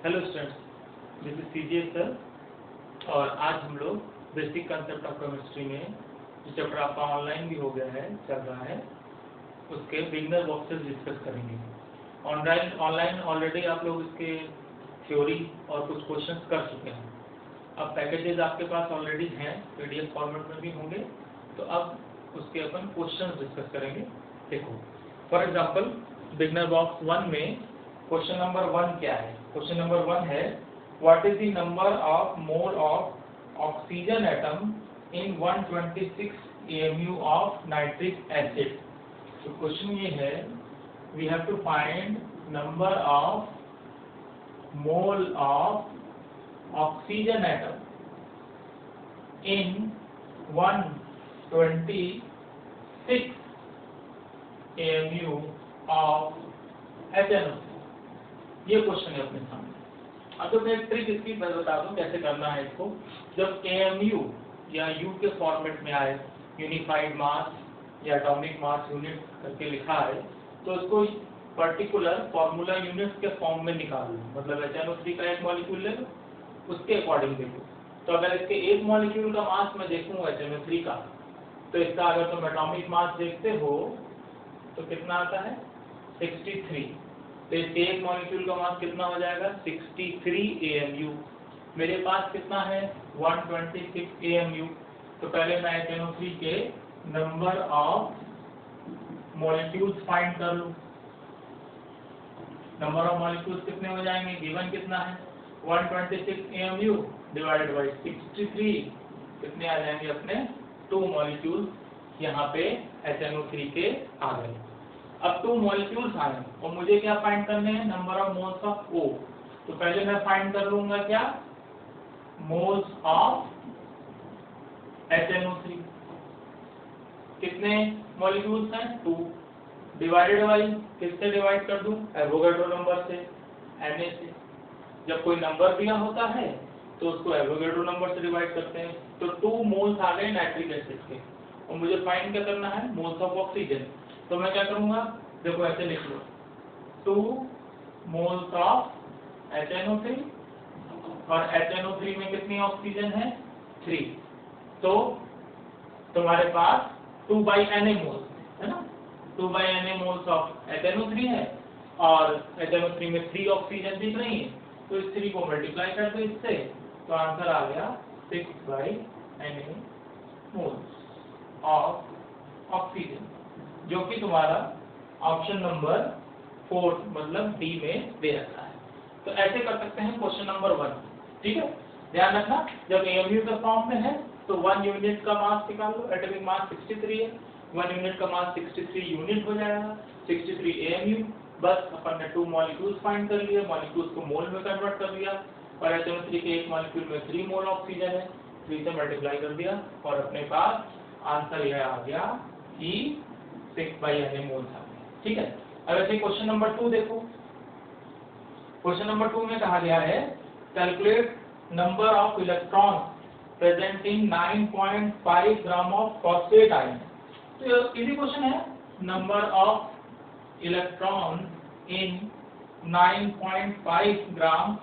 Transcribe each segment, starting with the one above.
Hello students, this is CGS sir. और आज हम लोग बेसिक कंसेप्ट ऑफ केमिस्ट्री में जो चैप्टर आपका ऑनलाइन भी हो गया है, चल रहा है, उसके बिगनर बॉक्सेस डिस्कस करेंगे। ऑनलाइन ऑलरेडी आप लोग इसके थ्योरी और कुछ क्वेश्चंस कर चुके हैं। अब पैकेजेस आपके पास ऑलरेडी हैं, पीडीएफ फॉर्मेट में भी होंगे, तो अब उसके अपन क्वेश्चंस डिस्कस करेंगे। देखो, फॉर एग्जांपल बिगनर बॉक्स 1 में क्वेश्चन नंबर 1 क्या है? क्वेश्चन नंबर 1 है, what is the number of mole of oxygen atom in 126 AMU of nitric acid. तो क्वेश्चन ये है, we have to find number of mole of oxygen atom in 126 AMU of HNO। ये question है अपने सामने। अब तो मैं एक ट्रिक इसकी बता दूं कैसे करना है इसको। जब AMU या U के फॉर्मेट में आए, यूनिफाइड मास या एटॉमिक मास यूनिट करके लिखा है, तो उसको पर्टिकुलर फॉर्मूला यूनिट के फॉर्म में निकाल लो। मतलब HNO3 का एक मॉलिक्यूल ले लो, उसके अकॉर्डिंग देखो। तो अगर इसके एक मॉलिक्यूल का मास मैं देखूं HNO3 का, तो इसका अगर तुम एटॉमिक मास देखते हो तो कितना आता है? 63। तो इसके एक मॉलिक्यूल का मास कितना हो जाएगा? 63 AMU। मेरे पास कितना है? 126 AMU। तो पहले मैं HNO3 के नंबर ऑफ मॉलिक्यूल्स फाइंड कर लूं। नंबर ऑफ मॉलिक्यूल्स कितने हो जाएंगे? गिवन कितना है? 126 AMU डिवाइडेड बाय 63, कितने आ जाएंगे अपने? 2 मॉलिक्यूल्स यहाँ पे HNO3 के आ गए। अब 2 मॉलिक्यूल्स आए और मुझे क्या फाइंड करने हैं? Number of moles of O। तो पहले मैं फाइंड कर लूंगा क्या? Moles of HNO3। कितने मॉलिक्यूल्स हैं? 2। डिवाइडेड बाई किससे डिवाइड कर दूं? एवोगाड्रो नंबर से, Na से। जब कोई नंबर दिया होता है तो उसको एवोगाड्रो नंबर से डिवाइड करते हैं। तो 2 मोल्स आ गए नाइट्रिक एसिड के, और मुझे फाइंड क्या करना है? Moles of oxygen. तो मैं क्या करूंगा? देखो ऐसे लिख लो, 2 मोल्स ऑफ HNO3, और HNO3 में कितनी ऑक्सीजन है? 3। तो तुम्हारे पास 2/Na मोल्स है ना? 2/Na मोल्स ऑफ HNO3 है, और HNO3 में 3 ऑक्सीजन दिख रही है। तो इस 3 को मल्टीप्लाई कर दो इससे, तो आंसर आ गया 6/Na मोल्स ऑफ ऑक्सीजन, जो कि तुम्हारा ऑप्शन नंबर 4 मतलब डी में दे रखा है। तो ऐसे कर सकते हैं क्वेश्चन नंबर 1। ठीक है, ध्यान रखना, जब AMU का फॉर्म में है तो 1 यूनिट का मास निकाल लो। एटॉमिक मास 63 है, 1 यूनिट का मास 63 यूनिट हो जाएगा, 63 AMU। बस अपन ने 2 मॉलिक्यूल्स फाइंड कर लिए, मॉलिक्यूल्स को मोल में कन्वर्ट कर दिया, और HNO3 के एक मॉलिक्यूल में 3 मोल ऑक्सीजन है, 3 से मल्टीप्लाई कर दिया, और अपने पास आंसर यह आ गया कि 6/Na मोल्स आ गए। ठीक है, अब ऐसे क्वेश्चन नंबर 2 देखो। क्वेश्चन नंबर 2 में कहा गया है, calculate number of electron present in 9.5 gram of phosphate ion. तो इजी क्वेश्चन है, number of electron in 9.5 gram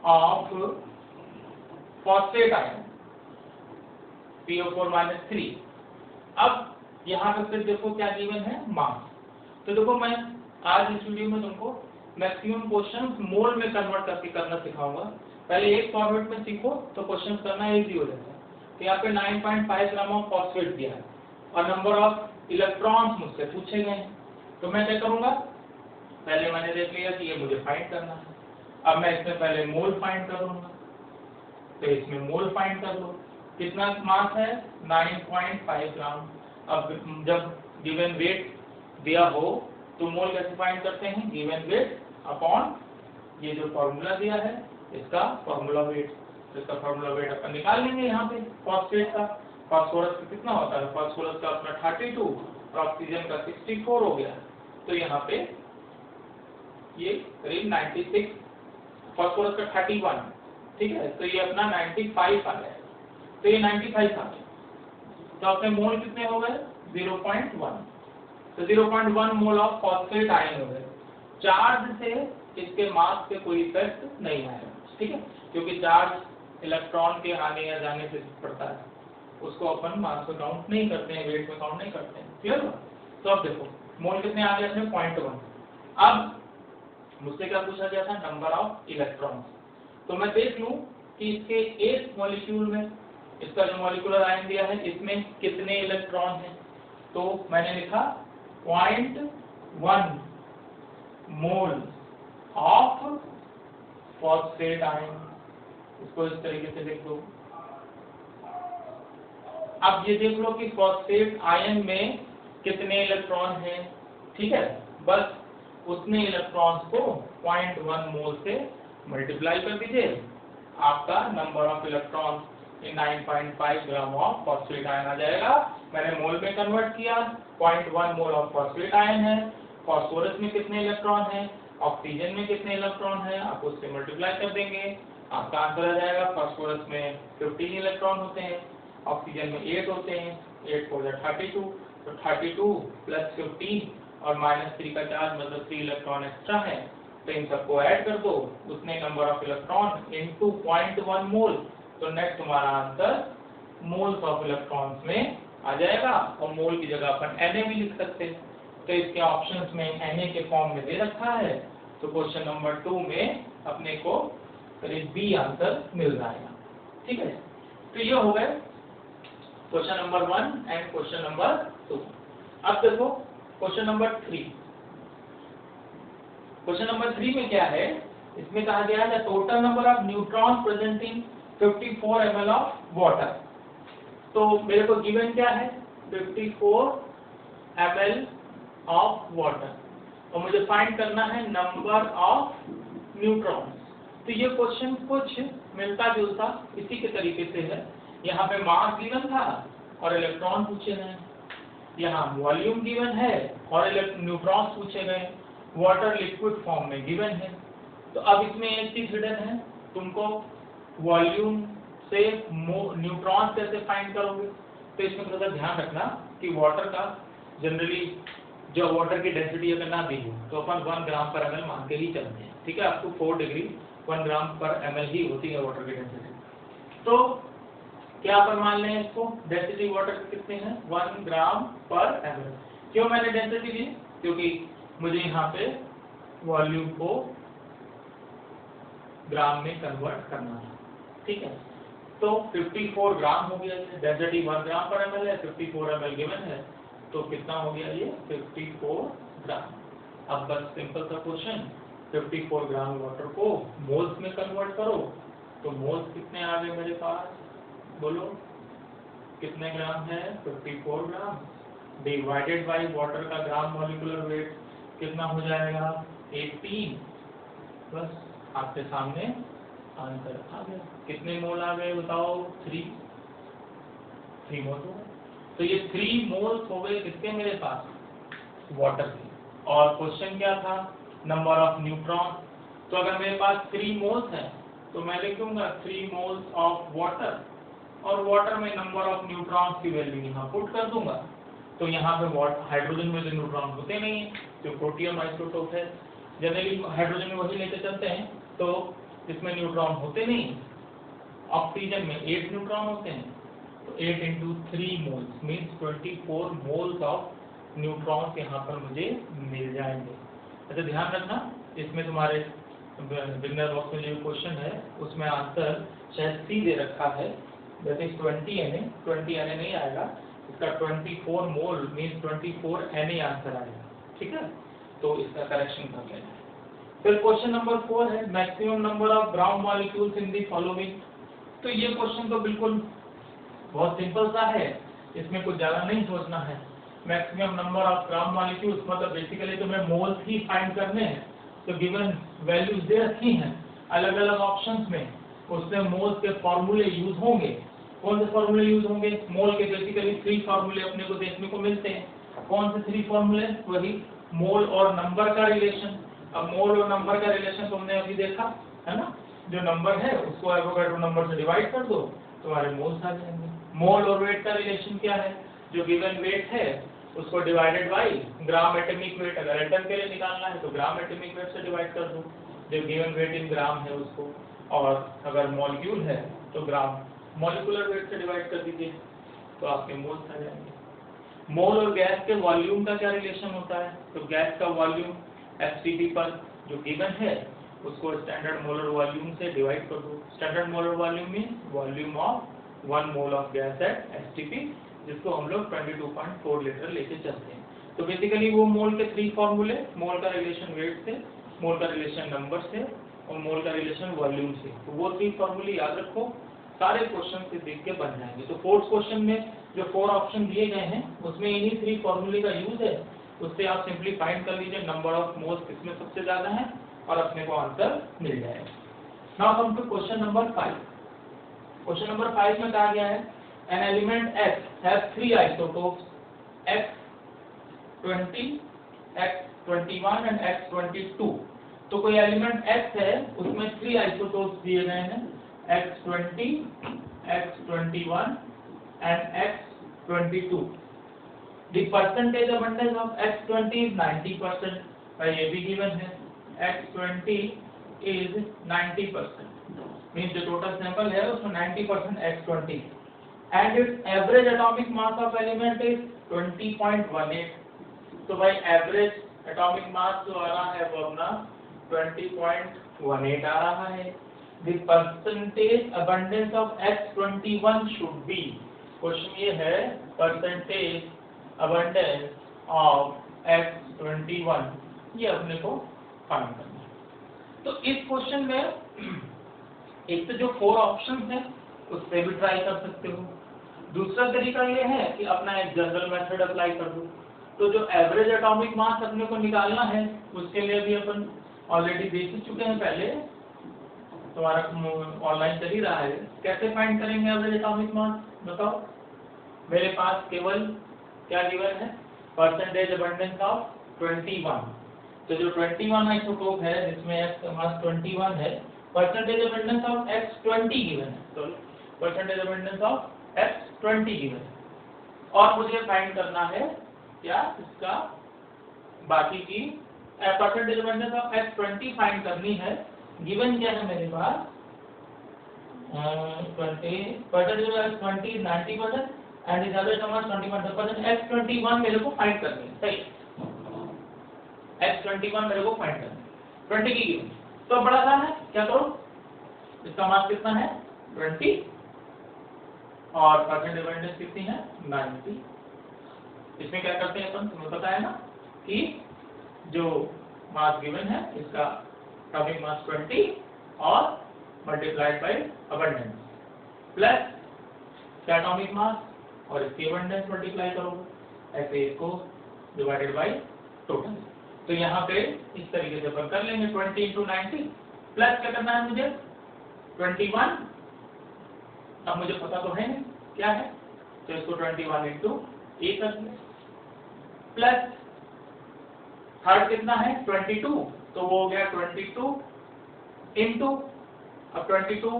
of phosphate ion PO4-3। अब यहाँ पे फिर देखो क्या गिवन है? मास। तो देखो, मैं आज इस वीडियो में तुमको मैक्सिमम क्वेश्चंस मोल में कन्वर्ट करके करना सिखाऊंगा। पहले एक फॉर्मेट में सीखो तो क्वेश्चन करना इजी हो जाता है। तो यहाँ पे 9.5 ग्राम ऑफ फॉस्फेट दिया है, और नंबर ऑफ इलेक्ट्रॉन्स मुझसे पूछे गए हैं। तो मैं क्या करूंगा? पहले मैंने देख लिया कि ये मुझे फाइंड करना है। अब मैं इसमें पहले मोल फाइंड करूंगा, तो इसमें मोल फाइंड कर लो। कितना मास है? 9.5 ग्राम। अब जब गिवन वेट दिया हो तो मोल कैसे फाइंड करते हैं? गिवन वेट अपॉन ये जो फॉर्मूला दिया है इसका फॉर्मूला वेट। तो इसका फॉर्मूला वेट अपन निकाल लेंगे। यहाँ पे फॉस्फेट का, फास्फोरस का कितना होता है? फास्फोरस का अपना 32 और ऑक्सीजन का 64 हो गया। तो यहाँ पे ये करीब 96, फास्फोरस का 31, ठीक है, तो ये अपना 95 आ गया। तो ये 95 आ गया। तो अपने मोल कितने हो गए? 0.1। तो 0.1 मोल ऑफ फॉस्फेट आयन हो गए। चार्ज से इसके मास पे कोई इफेक्ट नहीं आएगा, ठीक है, क्योंकि चार्ज इलेक्ट्रॉन के आने या जाने से पड़ता है, उसको अपन मास में काउंट नहीं करते हैं, वेट में काउंट नहीं करते हैं, क्लियर हुआ। तो अब देखो मोल कितने आ गए अपने 0.1। अब मुझसे क्या पूछा गया था, नंबर ऑफ इलेक्ट्रॉन्स। तो मैं देख लूं कि इसके एक मॉलिक्यूल में, इसका जो मॉलिक्यूलर आयन दिया है, इसमें कितने इलेक्ट्रॉन हैं। तो मैंने लिखा 0.1 मोल ऑफ फॉस्फेट आयन, इसको इस तरीके से लिख दो। अब ये देख लो कि फॉस्फेट आयन में कितने इलेक्ट्रॉन हैं, ठीक है, बस उतने इलेक्ट्रॉन्स को 0.1 मोल से मल्टीप्लाई कर दीजिए, आपका number of electron in 9.5 gram of phosphate ion आ जाएगा। मैंने मोल में कन्वर्ट किया, 0.1 मोल ऑफ फॉस्फेट आयन है, फास्फोरस में कितने इलेक्ट्रॉन हैं, ऑक्सीजन में कितने इलेक्ट्रॉन हैं, आप उससे मल्टीप्लाई कर देंगे, आपका आंसर आ जाएगा। फास्फोरस में 15 इलेक्ट्रॉन होते हैं, ऑक्सीजन में 8 होते हैं, 8 4 32, तो 32 प्लस 15 और -3 का चार्ज मतलब 3 इलेक्ट्रॉन एक्स्ट्रा है, तो इन सबको ऐड कर दो, उतने नंबर ऑफ इलेक्ट्रॉन इनटू 0.1 मोल, तो नेक्स्ट तुम्हारा आंसर मोल्स ऑफ इलेक्ट्रॉन्स में आ जाएगा। और मोल की जगह अपन Na भी लिख सकते हैं, तो इसके ऑप्शंस में Na के फॉर्म में दे रखा है, तो क्वेश्चन नंबर 2 में अपने को करीब बी आंसर मिल जाएगा, ठीक है। तो ये हो गए question number 1 and question number 2। अब देखो क्वेश्चन नंबर 3। क्वेश्चन नंबर 3 में क्या है, इसमें कहा गया है total number of neutron present in 54 ml of water. तो मेरे को गिवन क्या है, 54 ml ऑफ वाटर, और मुझे फाइंड करना है नंबर ऑफ न्यूट्रॉन्स। तो ये क्वेश्चन कुछ मिलता जुलता इसी के तरीके से है। यहाँ पे मास गिवन था और इलेक्ट्रॉन पूछे गए, यहाँ वॉल्यूम गिवन है और न्यूट्रॉन्स पूछे गए, वाटर लिक्विड फॉर्म में गिवन है। तो अब इसमें एक चीज हिडन है, तुमको वॉल्यूम से न्यूट्रॉन्स कैसे फाइंड करोगे। तो इसमें थोड़ा ध्यान रखना कि वाटर का जनरली जो वाटर की डेंसिटी अगर ना दी हो तो अपन 1 ग्राम पर ml मान के ही चलते हैं, ठीक है, आपको 4 डिग्री 1 ग्राम पर ml ही होती है वाटर की डेंसिटी। तो क्या अपन मान लें इसको, डेंसिटी वाटर की कितने हैं, 1 ग्राम पर ml। क्यों मैंने डेंसिटी ली, क्योंकि मुझे यहाँ पे वॉल्यूम को ग्राम में कन्वर्ट करना है, ठीक है। तो 54 ग्राम हो गया, डेंसिटी 1 ग्राम पर ml है, 54 ml गिवन है, तो कितना हो गया ये 54 ग्राम। अब बस सिंपल सा क्वेश्चन, 54 ग्राम वाटर को मोल्स में कन्वर्ट करो, तो मोल्स कितने आ गए मेरे पास, बोलो कितने ग्राम है, 54 ग्राम डिवाइडेड बाय वाटर का ग्राम मॉलिक्यूलर वेट कितना हो जाएगा 18, बस आपके सामने आंसर आ गया। कितने मोल आ गए बताओ, 3 मोल हो गए। तो ये 3 मोल्स हो गए किसके मेरे पास, वाटर के। और क्वेश्चन क्या था, नंबर ऑफ न्यूट्रॉन। तो अगर मेरे पास 3 मोल्स हैं तो मैं लिखूंगा 3 मोल्स ऑफ वाटर, और वाटर में नंबर ऑफ न्यूट्रॉन्स की वैल्यू यहाँ पुट कर दूंगा। तो यहाँ पे हाइड्रोजन में जो न्यूट्रॉन होते नहीं है, जो प्रोटियम आइसोटोप है, जनरली हाइड्रोजन में वही लेके चलते हैं, तो इसमें न्यूट्रॉन होते नहीं। ऑक्सीजन में 8 न्यूट्रॉन होते हैं, तो 8 into 3 moles means 24 moles of neutrons यहाँ पर मुझे मिल जाएंगे। अच्छा ध्यान रखना, इसमें तुम्हारे बिगनर बॉक्स में जो क्वेश्चन है उसमें आंसर शायद सी दे रखा है, दैट इज 20 Na नहीं आएगा, इसका 24 मोल मीन्स 24 Na आंसर आएगा, ठीक है। तो इसका करेक्शन कर लेना। फिर क्वेश्चन नंबर 4 है maximum number of ground molecules in the following. तो ये क्वेश्चन तो बिल्कुल बहुत सिंपल सा है, इसमें कुछ ज्यादा नहीं सोचना है। Maximum number of ground molecules मतलब बेसिकली तुम्हें मोल्स ही फाइंड करने हैं, तो गिवन वैल्यूज दे रखी हैं अलग अलग ऑप्शंस में, उसमें मोल्स के फॉर्मूले यूज होंगे। कौन से फॉर्मूले यूज होंगे, मोल के बेसिकली 3 फॉर्मूले अपने को देखने को मिलते हैं। कौन से 3 फॉर्मूले, वही मोल और नंबर का रिलेशन। अब मोल और नंबर का रिलेशन तुमने अभी देखा है ना, जो नंबर है उसको एवोगाड्रो नंबर से डिवाइड कर दो, तुम्हारे मोल्स आ जाएंगे। मोल और वेट का रिलेशन क्या है, जो गिवन वेट है उसको divided by gram atomic weight, अगर एटम के लिए निकालना है तो ग्राम एटॉमिक वेट से डिवाइड कर दो। जो गिवन वेट इन ग्राम है उसको, और अगर मॉलिक्यूल है तो ग्राम मॉलिक्यूलर वेट से डिवाइड कर दीजिए तो आपके मोल्स आ जाएंगे। मोल और गैस के वॉल्यूम का क्या रिलेशन होता है? तो गैस का वॉल्यूम एसटीपी पर जो गिवन है उसको स्टैंडर्ड मोलर वॉल्यूम से डिवाइड कर दो। Standard molar volume means volume of 1 mole of gas at STP, जिसको हम लोग 22.4 लीटर लेके चलते हैं। तो बेसिकली वो मोल के 3 फॉर्मूले, मोल का रिलेशन वेट से, मोल का रिलेशन नंबर से और मोल का रिलेशन वॉल्यूम से, तो वो 3 फॉर्मूले याद रखो, सारे क्वेश्चन से देख के बन जाएंगे। तो फोर्थ क्वेश्चन में जो 4 ऑप्शन दिए गए हैं उसमें इन्हीं 3 फॉर्मूले का यूज है, उससे आप सिंपली फाइंड कर लीजिए नंबर ऑफ मोल्स किसमें सबसे ज्यादा है और अपने को आंसर मिल जाएगा। Now come to question number 5। Question number 5 में कहा गया है an element X has 3 isotopes X20, X21 and X22। तो कोई एलिमेंट X है उसमें 3 आइसोटोप्स दिए गए हैं X20, X21 and X22. The percentage abundance of X20 is 90%, ये भी given है। X20 is 90%, means the total sample है उसमें 90% X20 and its average atomic mass of element is 20.18। तो भाई average atomic mass जो आ रहा है वो अपना 20.18 आ रहा है। The percentage abundance of X21 should be, question ये है percentage abundance of X21, ये अपने को फाइंड करना है। तो इस क्वेश्चन में एक तो जो 4 ऑप्शन है उससे भी ट्राई कर सकते हो, दूसरा तरीका ये है कि अपना एक जनरल मेथड अप्लाई कर दो। तो जो एवरेज एटॉमिक मास अपने को निकालना है उसके लिए भी अपन ऑलरेडी देख चुके हैं, पहले तुम्हारा ऑनलाइन चल ही रहा है। कैसे फाइंड करेंगे एवरेज एटॉमिक मास बताओ? मेरे पास केवल क्या गिवन है, परसेंटेज अबंडेंस ऑफ 21। तो जो 21 आइसोटोप है जिसमें X का मास 21 है, percentage abundance of X20 given है, sorry percentage abundance of X20 given है, और मुझे फाइंड करना है क्या इसका बाकी की percentage abundance of X20 find करनी है। गिवन क्या है मेरे पास 20 percentage of X20 is 90% and is other term 21%। X21 मेरे को फाइंड करनी है, सही, X21 मेरे को फाइंड करनी है 20 की गिवन। तो बड़ा आसान है, क्या करो, इसका मास कितना है 20 और परसेंटेज अबंडेंस कितनी है 90। इसमें क्या करते हैं अपन, तुम्हें पता है ना कि जो मास गिवन है इसका एटॉमिक मास 20 और मल्टीप्लाइड बाय अबंडेंस प्लस क्या एटॉमिक मास और इसकी अबंडेंस मल्टीप्लाई करोगे, ऐसे इसको डिवाइडेड बाय टोटल। तो यहाँ पे इस तरीके से अपन कर लेंगे 20 into 90 प्लस क्या करना है मुझे 21, अब मुझे पता तो है नहीं क्या है, तो इसको 21 into A कर दिया, प्लस थर्ड कितना है 22, तो वो हो गया 22 इंटू, अब 22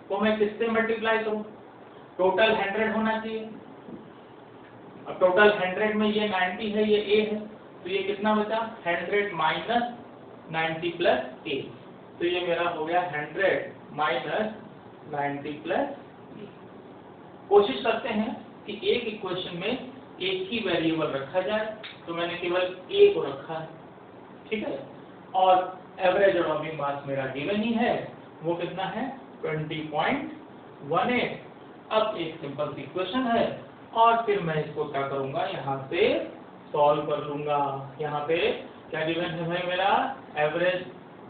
को मैं किससे मल्टीप्लाई करूं, टोटल 100 होना चाहिए। अब टोटल 100 में ये 90 है, ये A है, तो ये कितना बचा 100 माइनस 90 प्लस A, तो ये मेरा हो गया 100 माइनस 90 प्लस A। कोशिश करते हैं कि एक इक्वेशन में एक ही वेरिएबल रखा जाए, तो मैंने केवल A को रखा है, ठीक है, और एवरेज एटॉमिक मास मेरा गिवन ही है, वो कितना है 20.18। अब एक सिंपल सी इक्वेशन है और फिर मैं इसको क्या करूंगा, यहाँ से सॉल्व कर लूंगा। यहाँ पे क्या गिवन है भाई, मेरा एवरेज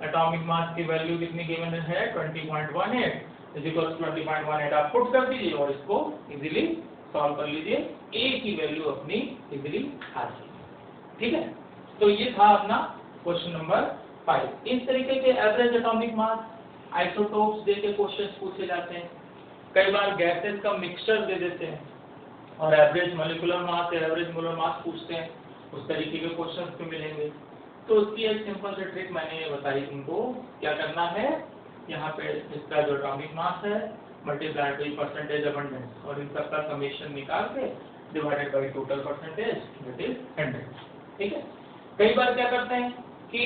एटॉमिक मास की वैल्यू कितनी गिवन है 20.18 इक्वल्स 20.18 आप पुट कर दीजिए और इसको इजीली सॉल्व कर लीजिए, A की वैल्यू अपनी इजीली आ जाएगी, ठीक है। तो ये था अपना क्वेश्चन नंबर 5। इस तरीके के एवरेज एटॉमिक मास आइसोटोप्स दे के क्वेश्चंस पूछे जाते हैं, कई बार गैसेस का मिक्सचर दे देते हैं और एवरेज मॉलिक्यूलर मास या एवरेज मोलर मास पूछते हैं, उस तरीके के क्वेश्चंस भी मिलेंगे। तो उसकी एक सिंपल सी ट्रिक मैंने बताई तुमको, क्या करना है, यहाँ पे इसका जो एटॉमिक मास है मल्टीप्लाई बाय परसेंटेज अबंडेंस और इन सबका समेशन निकाल के divided by total percentage that is 100, ठीक है। कई बार क्या करते हैं कि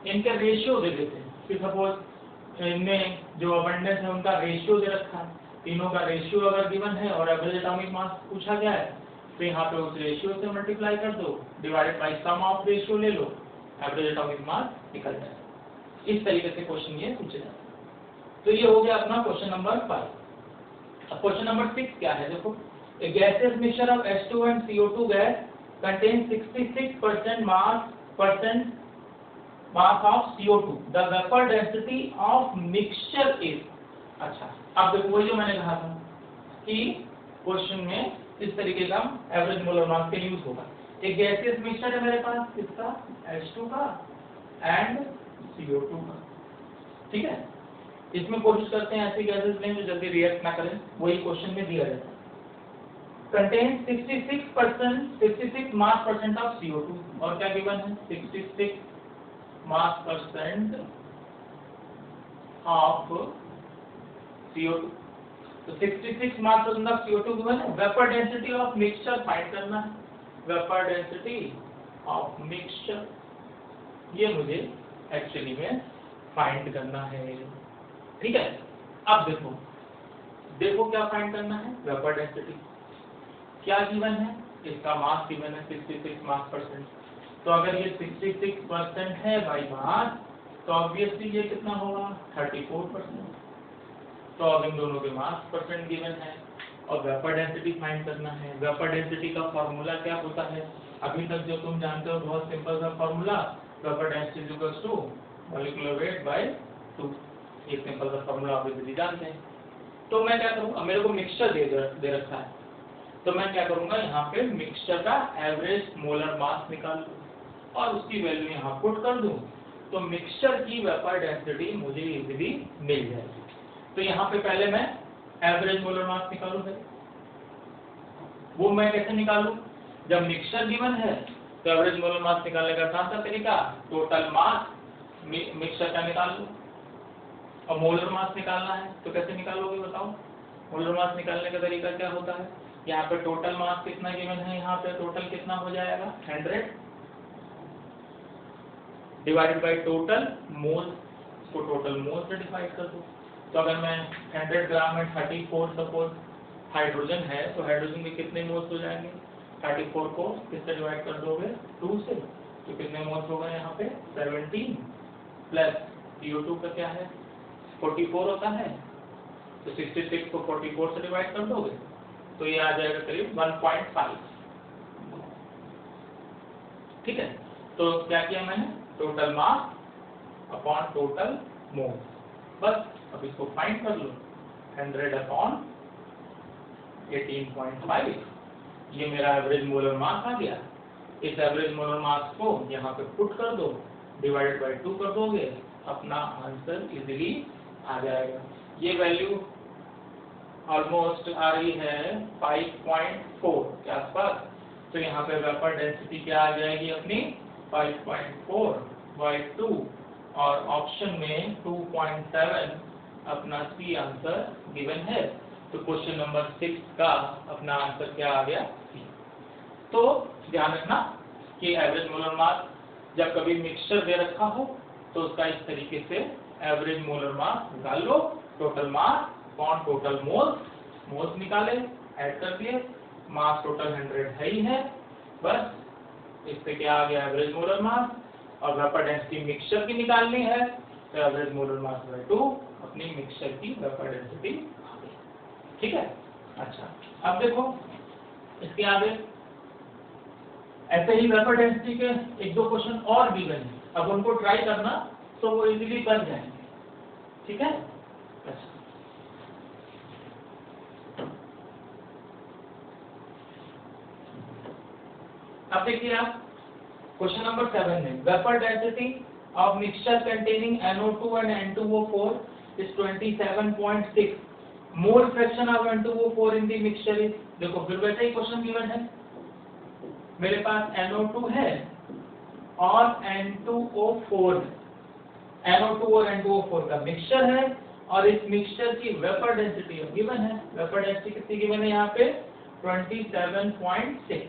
इनके रेशियो दे देते हैं, कि सपोज इनमें जो अबंडेंस है उनका रेशियो दे रखा है, तीनों का रेशियो अगर गिवन है और एवरेज एटॉमिक मास पूछा गया है, तो यहाँ पे उस रेशियो से मल्टीप्लाई कर दो, divided by sum of ratio ले लो, एवरेज एटॉमिक मास निकल जाए। इस तरीके से क्वेश्चन ये पूछे जाते हैं। तो ये हो गया अपना क्वेश्चन नंबर 5। अब क्वेश्चन नंबर 6 क्या है, देखो, a gaseous mixture of H2 and CO2 gas contains 66% mass of CO2. The vapor density of mixture is। अच्छा, अब देखो वही जो मैंने कहा था कि क्वेश्चन में इस तरीके का एवरेज मोलर मास का यूज होगा। एक गैसियस मिक्सचर है मेरे पास, किसका, H2 का एंड CO2 का, ठीक है। इसमें कोशिश करते हैं ऐसी गैसेस लें जो जल्दी रिएक्ट ना करें, वही क्वेश्चन में दिया रहता है। Contains 66 mass percent of CO2 और क्या गिवन है, 66 mass percent of CO2। तो 66 mass percent of CO2 given है। Vapour density of mixture find करना है, वेपर डेंसिटी ऑफ मिक्सचर ये मुझे एक्चुअली में फाइंड करना है, ठीक है। अब देखो क्या फाइंड करना है, वेपर डेंसिटी क्या गिवन है, इसका मास गिवन है 66 मास परसेंट। तो अगर ये 66% है बाई मास, तो ऑब्वियसली ये कितना होगा, 34%। तो अब इन दोनों के मास परसेंट गिवन है और वेपर डेंसिटी फाइंड करना है। वेपर डेंसिटी का फॉर्मूला क्या होता है, अभी तक जो तुम जानते हो, बहुत सिंपल सा formula, vapour density is equal to molecular weight by 2। ये सिंपल सा फॉर्मूला आप इजीली जानते हैं। तो मैं क्या करूँ, अब मेरे को मिक्सचर दे रखा है, तो मैं क्या करूंगा, यहाँ पे मिक्सचर का एवरेज मोलर मास निकाल लूं और उसकी वैल्यू यहाँ पुट कर दूं, तो मिक्सचर की वेपर डेंसिटी मुझे इजीली मिल जाएगी। तो यहाँ पे पहले मैं एवरेज मोलर मास निकालूंगा। वो मैं कैसे निकालूं, जब मिक्सचर गिवन है तो एवरेज मोलर मास निकालने का आसान सा तरीका, टोटल मास मिक्सचर का निकाल लो। और मोलर मास निकालना है तो कैसे निकालोगे बताओ। मोलर मास निकालने का तरीका क्या होता है, यहाँ पे टोटल मास कितना गिवन है, यहाँ पे टोटल कितना हो जाएगा 100 डिवाइडेड बाय टोटल मोल, इसको टोटल मोल से डिवाइड कर दो। तो अगर मैं 100 ग्राम में 34 सपोज हाइड्रोजन है, तो हाइड्रोजन में कितने मोल्स हो जाएंगे, 34 को किससे डिवाइड कर दोगे 2 से, तो कितने मोल्स होगा यहाँ पे 17 प्लस CO2 का क्या है 44 होता है, तो 66 को 44 से डिवाइड कर दोगे तो ये आ जाएगा करीब 1.5, ठीक है। तो क्या किया मैंने, टोटल मास अपॉन टोटल मोल, बस अब इसको फाइंड कर लो, 100 अपॉन 18.5, ये मेरा एवरेज मोलर मास आ गया। इस एवरेज मोलर मास को यहाँ पे पुट कर दो, डिवाइडेड बाय 2 कर दोगे, अपना आंसर इजीली आ जाएगा। ये वैल्यू ऑलमोस्ट आ रही है 5.4 के आसपास, तो यहाँ पे वेपर डेंसिटी क्या आ जाएगी अपनी 5.4 बाय 2 और ऑप्शन में 2.7 अपना सी आंसर गिवन है। तो क्वेश्चन नंबर 6 का अपना आंसर क्या आ गया, सी। तो ध्यान रखना कि एवरेज मोलर मास जब कभी मिक्सचर दे रखा हो तो उसका इस तरीके से एवरेज मोलर मास निकाल लो, total mass upon total moles निकाले, ऐड कर दिए, मास टोटल 100 है ही है, बस इससे क्या आ गया एवरेज मोलर मास, और वेपर डेंसिटी मिक्सचर की निकालनी है तो एवरेज मोलर मास बाय 2 अपनी मिक्सचर की वेपर डेंसिटी आ गई, ठीक है। अच्छा, अब देखो इसके आगे ऐसे ही वेपर डेंसिटी के 1-2 क्वेश्चन और भी बने, अब उनको ट्राई करना तो वो इजीली बन जाएंगे, ठीक है। अच्छा, अब देखिए आप क्वेश्चन नंबर 7 में vapour density of mixture containing NO2 and N2O4 is 27.6, mole fraction of N2O4 in the mixture is, देखो फिर वैसे ही क्वेश्चन गिवन है, मेरे पास NO2 है और N2O4 है, NO2 और N2O4 का मिक्सचर है और इस मिक्सचर की वेपर डेंसिटी गिवन है। वेपर डेंसिटी कितनी गिवन है यहाँ पे 27.6,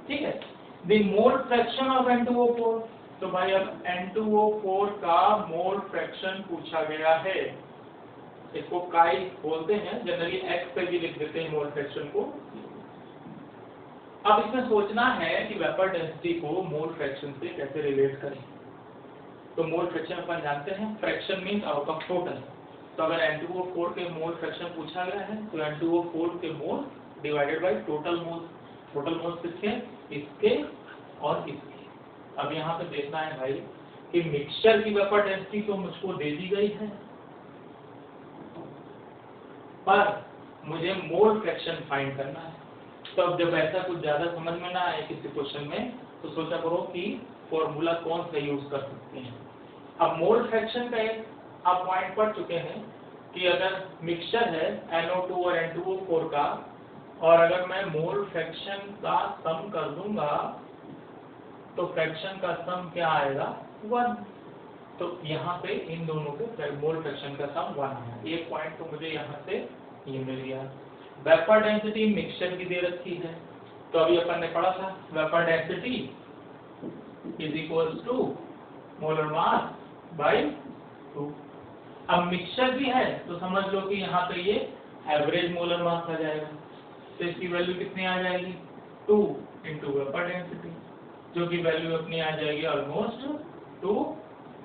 ठीक है। The mole fraction of N2O4, तो भाई अब N2O4 का मोल फ्रैक्शन पूछा गया है। इसको काई बोलते हैं, जनरली X पे भी लिख देते हैं मोल फ्रैक्शन को। अब इसमें सोचना है कि वेपर डेंसिटी को मोल फ्रैक्शन से कैसे रिलेट करें। तो मोल फ्रैक्शन अपन जानते हैं, fraction means out of total. तो अगर N2O4 के मोल फ्रैक्शन पूछा गया है तो N2O4 के मोल divided by total mole. Total mole किसके? इसके और इसके। अब यहाँ पे देखना है भाई कि मिक्सचर की वेपर डेंसिटी तो मुझको दे दी गई है, पर मुझे मोल फ्रैक्शन फाइंड करना है। तो अब जब ऐसा कुछ ज्यादा समझ में ना आए किसी क्वेश्चन में, तो सोचा करो कि फॉर्मूला कौन सा यूज कर सकते हैं। अब मोल फ्रैक्शन का एक आप पॉइंट पढ़ चुके हैं कि अगर मिक्सचर है NO2 और N2O4 का, और अगर मैं मोल फ्रैक्शन का सम कर दूंगा तो फ्रैक्शन का सम क्या आएगा? 1। तो यहाँ पे इन दोनों के मोल फ्रैक्शन का सम 1 है। एक पॉइंट तो मुझे यहाँ से ये मिल गया। वेपर डेंसिटी मिक्सचर की दे रखी है, तो अभी अपन ने पढ़ा था vapour density is equals to molar mass by 2। अब मिक्सचर भी है तो समझ लो कि यहाँ पे ये एवरेज मोलर मास आ जाएगा। तो इसकी वैल्यू कितनी आ जाएगी? 2 इंटू वेपर डेंसिटी, जो कि वैल्यू अपनी आ जाएगी ऑलमोस्ट 2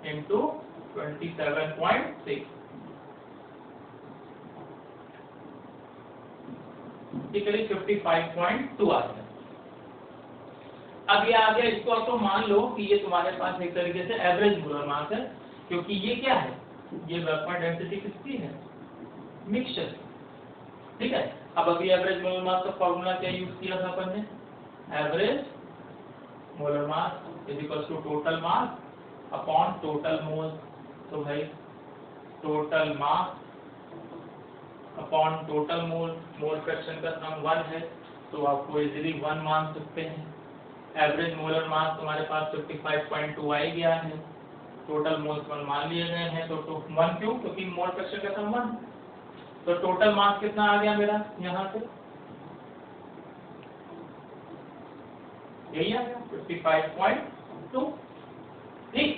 इंटू 27.6, करीब 55.2 आ गया। अब ये आ गया, इसको आप तो मान लो कि ये तुम्हारे पास एक तरीके से एवरेज मोलर मास है, क्योंकि ये क्या है? ये वेपर डेंसिटी किसकी है? मिक्सचर। ठीक है। अब अभी एवरेज मोलर मास का फॉर्मूला क्या यूज किया था अपन ने? Average molar mass is equal to total mass upon total mole. तो भाई total mass upon total mole, mole fraction का सम 1 है, तो आपको इजीली 1 मान सकते हैं। एवरेज मोलर मास तुम्हारे पास 55.2 आ गया है, टोटल मोल्स 1 मान लिए गए हैं, तो 1 क्यों? क्योंकि मोल फ्रैक्शन का सम 1। तो टोटल मास कितना आ गया मेरा यहाँ से? यही आ गया 55.2। ठीक।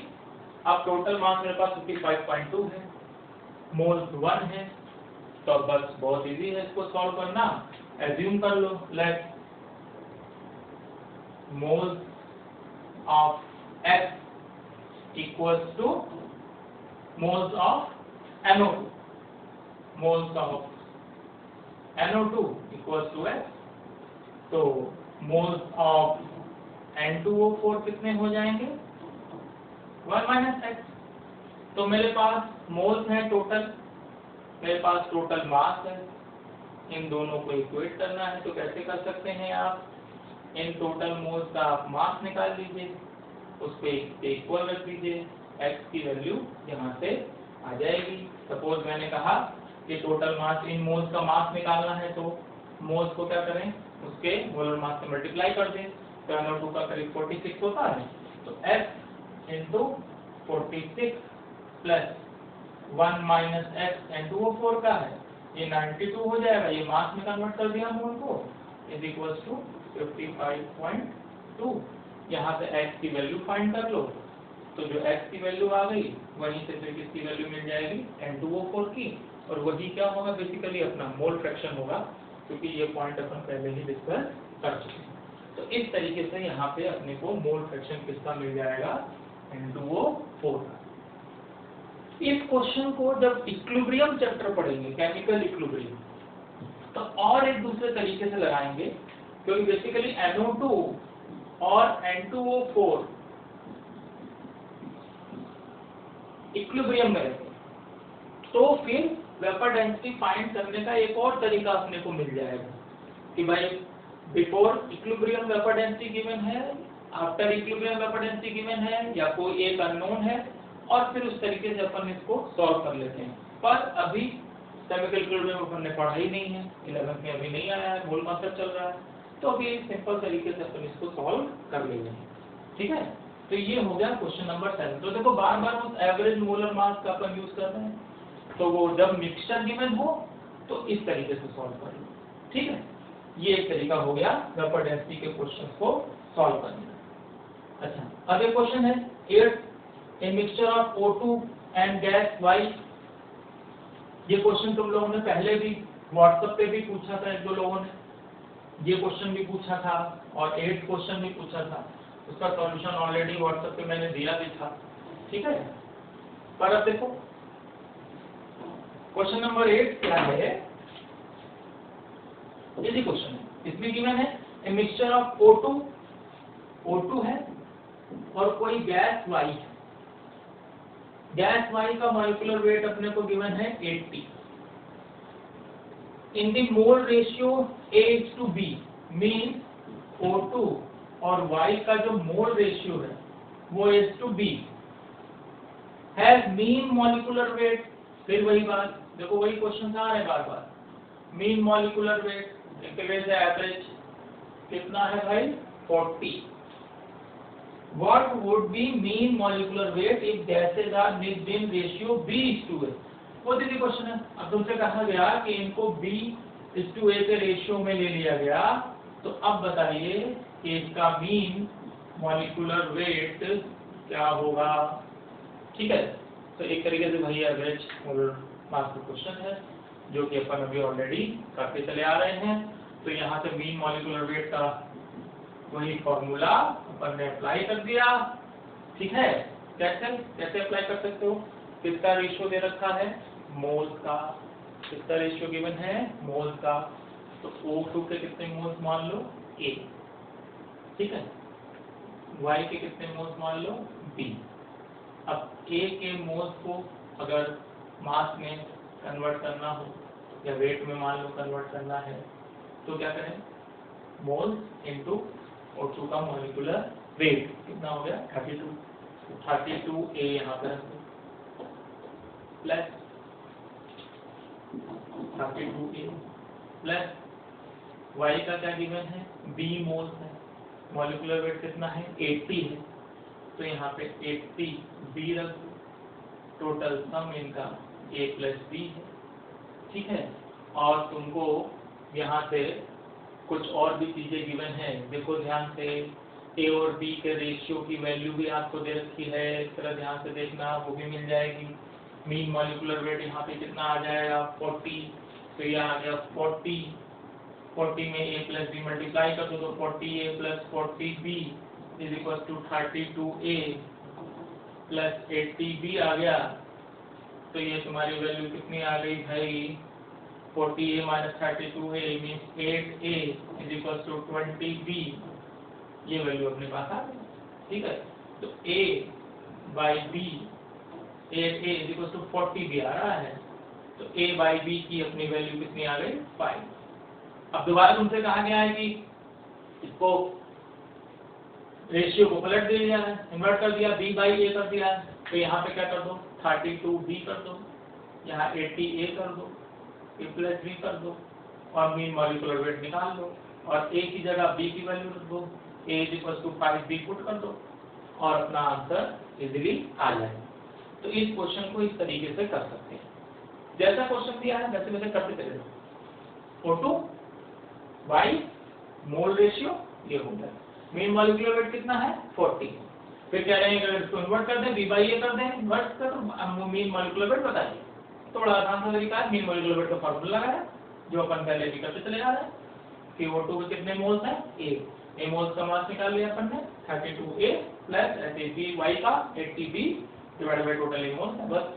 अब टोटल मास मेरे पास 55.2 है, मोल्स 1 है, तो अब बस बहुत इजी है इसको सॉल्व करना। एज्यूम कर लो, let moles of X equals to moles of NO2, moles of NO2 equals to X। तो मोल्स ऑफ N2O4 कितने हो जाएंगे? 1 माइनस X। तो मेरे पास मोल्स है टोटल, मेरे पास टोटल मास है, इन दोनों को इक्वेट करना है। तो कैसे कर सकते हैं आप? इन टोटल मोल्स का आप मास निकाल लीजिए, उसको इक्वल रख दीजिए, X की वैल्यू यहाँ से आ जाएगी। सपोज मैंने कहा कि टोटल मास, इन मोल्स का मास निकालना है, तो मोल्स को क्या करें? उसके मोलर मास से मल्टीप्लाई कर दें। तो NO2 का करीब 46 होता है, तो X into 46 plus 1 minus X N2O4 का है, ये 92 हो जाएगा। ये मास में कन्वर्ट कर दिया मोल को, इज इक्वल्स टू 55.2। यहाँ से X की वैल्यू फाइंड कर लो, तो जो X की वैल्यू आ गई वहीं से फिर किसकी वैल्यू मिल जाएगी? N2O4 की। और वही क्या होगा? बेसिकली अपना मोल फ्रैक्शन होगा, क्योंकि ये पॉइंट अपन पहले ही डिस्कस कर चुके हैं। तो इस तरीके से यहाँ पे अपने को मोल फ्रैक्शन किसका मिल जाएगा? N2O4 का। इस क्वेश्चन को जब इक्विलिब्रियम चैप्टर पढ़ेंगे, केमिकल इक्विलिब्रियम, तो और एक दूसरे तरीके से लगाएंगे, क्योंकि बेसिकली NO2 और N2O4 इक्विलिब्रियम में रहते हैं, तो फिर वेपर डेंसिटी फाइंड करने का एक और तरीका अपने को मिल जाएगा कि भाई before equilibrium vapour density given है, after equilibrium vapour density given है, या कोई एक अननोन है, और फिर उस तरीके से अपन इसको सॉल्व कर लेते हैं। पर अभी केमिकल इक्विलिब्रियम अपन ने पढ़ा ही नहीं है, 11th में अभी नहीं आया है, मोल कॉन्सेप्ट चल रहा है, तो अभी सिंपल तरीके से अपन इसको सॉल्व कर लेंगे। ठीक है, तो ये हो गया क्वेश्चन नंबर 7। तो देखो बार बार उस एवरेज मोलर मास का अपन यूज कर रहे हैं, तो वो जब मिक्सचर गिवन हो तो इस तरीके से सॉल्व कर लो। ठीक है, ये एक तरीका हो गया वेपर डेंसिटी के क्वेश्चन को सॉल्व करने का। अच्छा, अब एक क्वेश्चन है 8 a mixture of O2 and gas Y। ये क्वेश्चन तुम लोगों ने पहले भी व्हाट्सएप पे भी पूछा था, एक दो लोगों ने ये क्वेश्चन भी पूछा था और 8 क्वेश्चन भी पूछा था, उसका सॉल्यूशन ऑलरेडी व्हाट्सएप पे मैंने दिया भी था, ठीक है। पर अब देखो क्वेश्चन नंबर 8 क्या है, इजी क्वेश्चन है। इसमें गिवन है ए मिक्सचर ऑफ O2 है और कोई गैस Y है। गैस Y का मॉलिक्यूलर वेट अपने को गिवन है 80। In the mole ratio A:B mean O2 और Y का जो मोल रेशियो है वो A:B has mean molecular weight. फिर वही बात, देखो वही क्वेश्चन आ रहे हैं बार बार, मीन मॉलिक्यूलर वेट एवरेज कितना है भाई 40। What would be mean molecular weight if gases are mixed in ratio B:A? बहुत इजी क्वेश्चन है। अब तुमसे कहा गया कि इनको B:A के रेशियो में ले लिया गया, तो अब बताइए कि इसका मीन मॉलिक्यूलर वेट क्या होगा, ठीक है। तो एक तरीके से वही एवरेज मास का क्वेश्चन है जो कि अपन अभी ऑलरेडी करते चले आ रहे हैं। तो यहाँ से मीन मॉलिक्यूलर वेट का वही फॉर्मूला अपन ने अप्लाई कर दिया, ठीक है। कैसे अप्लाई कर सकते हो, किसका रेशियो दे रखा है मोल्स का, किसका रेशियो गिवन है मोल्स का, तो O2 के कितने मोल्स मान लो A, ठीक है, Y के कितने मोल्स मान लो B। अब A के मोल्स को अगर मास में कन्वर्ट करना हो या वेट में मान लो कन्वर्ट करना है तो क्या करें, मोल्स इनटू O2 का मॉलिक्यूलर वेट कितना हो गया 32 A यहाँ पर प्लस 32A प्लस Y का क्या गिवन है B मोल्स है, मॉलिक्यूलर वेट कितना है 80 है, तो यहाँ पे 80 B रख दो, टोटल सम इनका A प्लस B है, ठीक है। और तुमको यहाँ से कुछ और भी चीजें गिवन है, देखो ध्यान से A और B के रेशियो की वैल्यू भी आपको दे रखी है, इस तरह ध्यान से देखना वो भी मिल जाएगी। मीन मॉलिक्यूलर वेट यहाँ पे कितना आ जाएगा 40, तो ये आ गया 40 में A प्लस B मल्टीप्लाई कर दो तो 40A plus 40B is equal to 32A plus 80B आ गया। तो ये तुम्हारी वैल्यू कितनी आ गई भाई 40A minus 32A means 8A is equal to 20B, ये वैल्यू अपने पास आ गई, ठीक है। तो A by B 8A is equal to 40B आ रहा है, तो A बाई B की अपनी वैल्यू कितनी आ गई 5। अब दोबारा तुमसे कहा गया है कि इसको रेशियो को पलट दे दिया है, इन्वर्ट कर दिया, B बाई A कर दिया है, तो यहाँ पे क्या कर दो 32B कर दो, यहाँ 80A कर दो, A प्लस B कर दो और मीन मॉलिक्यूलर वेट निकाल लो और A की जगह B की वैल्यू रख दो, A is equal to 5B put कर दो और अपना आंसर इजीली आ जाए। तो इस क्वेश्चन को इस तरीके से कर सकते हैं, जैसा क्वेश्चन दिया है वैसे वैसे करते चले जाओ। O2 Y मोल रेशियो ये हो गया, मीन मॉलिक्यूलर वेट कितना है 40, फिर कह रहे हैं अगर इसको इन्वर्ट कर दें B बाई A कर दें, इन्वर्ट कर दो मीन मॉलिक्यूलर वेट बताइए। तो बड़ा आसान सा तरीका है, मीन मॉलिक्यूलर वेट का फार्मूला लगाया जो अपन पहले भी करते चले जा रहे हैं कि O2 के कितने मोल्स हैं A मोल्स का मास निकाल लिया अपन ने 32A प्लस 80Y का 80B divided by total moles है बस,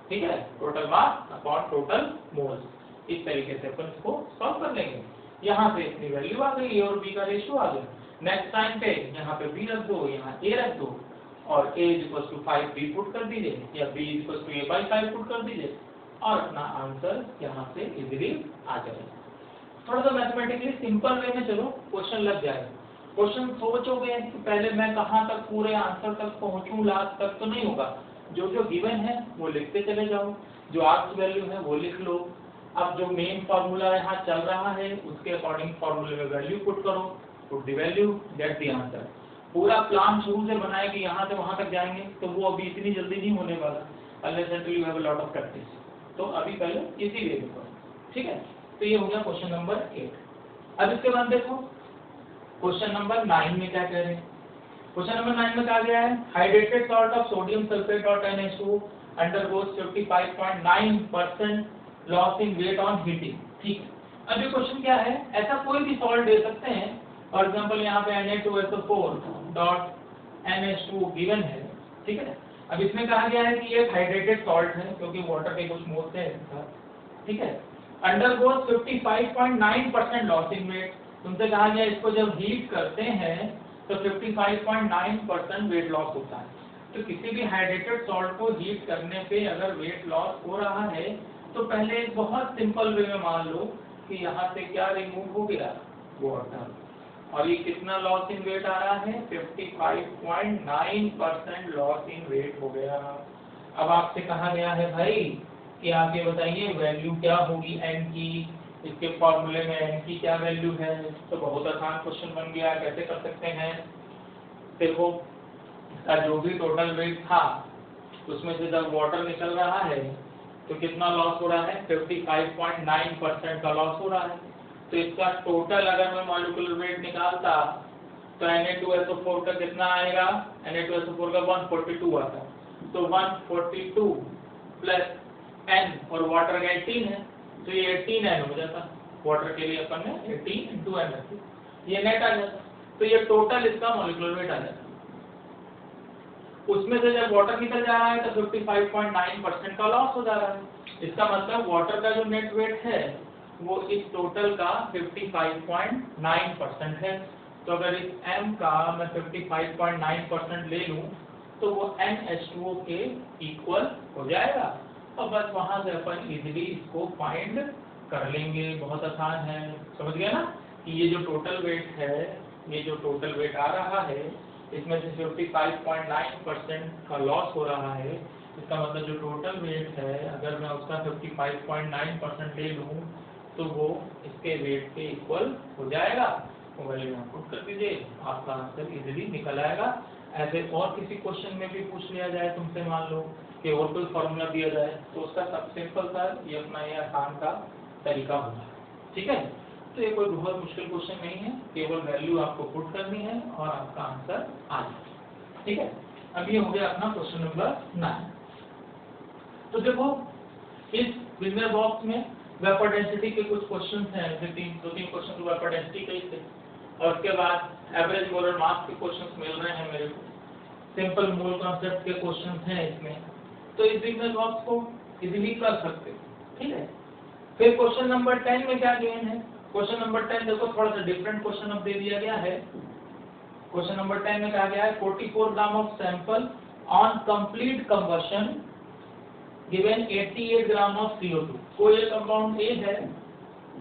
ठीक है, total mass upon total moles. इस तरीके से अपन इसको सॉल्व कर लेंगे। यहाँ पे इतनी वैल्यू आ गई, A और B का रेशियो आ गया। नेक्स्ट टाइम पे यहाँ पे B रख दो, यहाँ A रख दो और A is equal to 5B put कर दीजिए या B is equal to A by 5 put कर दीजिए और अपना आंसर यहाँ से इजीली आ जाएगा। थोड़ा सा मैथमेटिकली सिंपल वे में चलो क्वेश्चन लग जाएगा। क्वेश्चन सोचोगे कि पहले मैं कहाँ तक पूरे आंसर तक पहुँचूं, लास्ट तक तो नहीं होगा। जो जो गिवन है वो लिखते चले जाओ, जो आर्क्स वैल्यू है वो लिख लो। अब जो मेन फार्मूला यहाँ चल रहा है उसके अकॉर्डिंग फार्मूले में वैल्यू पुट करो, put the value get the answer. पूरा प्लान शुरू से बनाए कि यहाँ से वहाँ तक जाएंगे तो वो अभी इतनी जल्दी नहीं होने वाला, unless until you have a lot of practice. तो अभी पहले इसी वे में करो, ठीक है। तो ये हो गया क्वेश्चन नंबर 8। अब इसके बाद देखो क्वेश्चन नंबर 9 में क्या कह रहे हैं। क्वेश्चन नंबर 9 में कहा गया है hydrated salt of sodium sulphate और NH2 undergoes 55.9% loss in weight on heating. ठीक है, अब ये क्वेश्चन क्या है, ऐसा कोई भी सॉल्ट दे सकते हैं, फॉर एग्जांपल यहाँ पे Na2SO4.NH2 गिवन है। ठीक है, अब इसमें कहा गया है कि ये हाइड्रेटेड सॉल्ट है क्योंकि वाटर के कुछ मोल्स हैं इसका। ठीक है, अंडरगोस 55.9% लॉस इन वेट। तुमसे कहा गया इसको जब हीट करते हैं तो 55.9% वेट लॉस होता है। तो किसी भी हाइड्रेटेड सॉल्ट को हीट करने पे अगर वेट लॉस हो रहा है तो पहले एक बहुत सिंपल वे में मान लो कि यहाँ से क्या रिमूव हो गया, वाटर, और ये कितना लॉस इन वेट आ रहा है, 55.9% लॉस इन वेट हो गया। अब आपसे कहा गया है भाई कि आप ये बताइए वैल्यू क्या होगी n की, इसके फॉर्मूले में n की क्या वैल्यू है। तो बहुत आसान क्वेश्चन बन गया, कैसे कर सकते हैं, देखो इसका जो भी टोटल वेट था उसमें से जब वाटर निकल रहा है तो कितना लॉस हो रहा है, 55.9% का लॉस हो रहा है। तो इसका टोटल अगर मैं मॉलिक्यूलर वेट निकालता तो Na2SO4 का कितना आएगा, Na2SO4 का 142 आता है, तो 142 प्लस n और वाटर का 18 है तो ये 18n हो जाता, वाटर के लिए अपन ने 18 × n रखी, ये नेट आ जाता। तो ये टोटल इसका मॉलिक्यूलर वेट आ जाता। उसमें से जब वाटर निकल जा रहा है तो 55.9% का लॉस हो जा रहा है। इसका मतलब वाटर का जो नेट वेट है वो इस टोटल का 55.9% है। तो अगर इस m का मैं 55.9% ले लूं तो वो NH2O के इक्वल हो जाएगा, और बस वहां से अपन इजीली इसको फाइंड कर लेंगे। बहुत आसान है, समझ गया ना कि ये जो टोटल वेट है, ये जो टोटल वेट आ रहा है इसमें से 55.9% का लॉस हो रहा है। इसका मतलब जो टोटल वेट है अगर मैं उसका 55.9% ले लूं तो वो इसके वेट के इक्वल हो जाएगा। तो वैल्यू यहाँ पुट कर दीजिए, आपका आंसर इजीली निकल आएगा। ऐसे और किसी क्वेश्चन में भी पूछ लिया जाए तुमसे, मान लो कि और कोई फॉर्मूला दिया जाए तो उसका सब सिंपल सा ये अपना ये आसान का तरीका होता है। ठीक है, तो ये कोई बहुत मुश्किल क्वेश्चन नहीं है, केवल वैल्यू आपको पुट करनी है और आपका आंसर आ जाएगा। ठीक है, अब ये हो गया अपना क्वेश्चन नंबर 9। तो देखो इस बिजनेस बॉक्स में वेपर डेंसिटी के कुछ क्वेश्चंस हैं, जैसे दो तीन क्वेश्चन तो वेपर डेंसिटी के ही थे, और उसके बाद एवरेज मोलर मास के क्वेश्चंस मिल रहे हैं मेरे को, सिंपल मोल कॉन्सेप्ट के क्वेश्चंस हैं इसमें, तो इस बिजनेस बॉक्स को इजीली कर सकते हो। ठीक है, फिर क्वेश्चन नंबर 10 में क्या गिवन है, क्वेश्चन नंबर 10 देखो थोड़ा सा डिफरेंट क्वेश्चन अब दे दिया गया है। क्वेश्चन नंबर 10 में कहा गया है 44 gram of sample on complete combustion given 88 gram of CO2। कोई एक कंपाउंड A है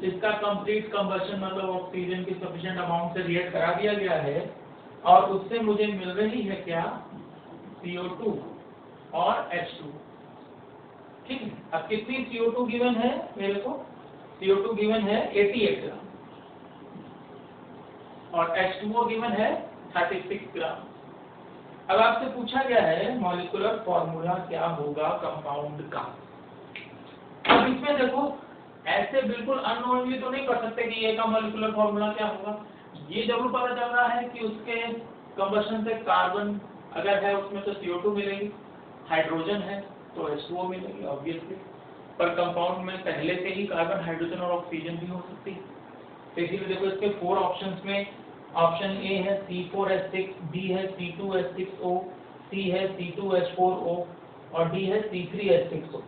जिसका कंप्लीट कंबशन मतलब ऑक्सीजन की सफिशिएंट अमाउंट से रिएक्ट करा दिया गया है, और उससे मुझे मिल रही है क्या, CO2 और H2। ठीक है, अब कितनी CO2 गिवन है मेरे को, CO2 गिवन है 88 ग्राम और H2O गिवन है 36 ग्राम। अब आपसे पूछा गया है मॉलिक्यूलर फॉर्मूला क्या होगा कंपाउंड का। अब इसमें देखो ऐसे बिल्कुल अननोनली तो नहीं कर सकते कि ये का मॉलिक्यूलर फॉर्मूला क्या होगा। ये जरूर पता चल रहा है कि उसके कंबशन से कार्बन अगर है उसमें तो CO2 मिलेगी, हाइड्रोजन है तो H2O मिलेगी ऑब्वियसली, पर कंपाउंड में पहले से ही कार्बन, हाइड्रोजन और ऑक्सीजन भी हो सकती है। तो इसीलिए देखो इसके 4 ऑप्शंस में ऑप्शन ए है C4H6, बी है C2H6O, सी है C2H4O और डी है C3H6O।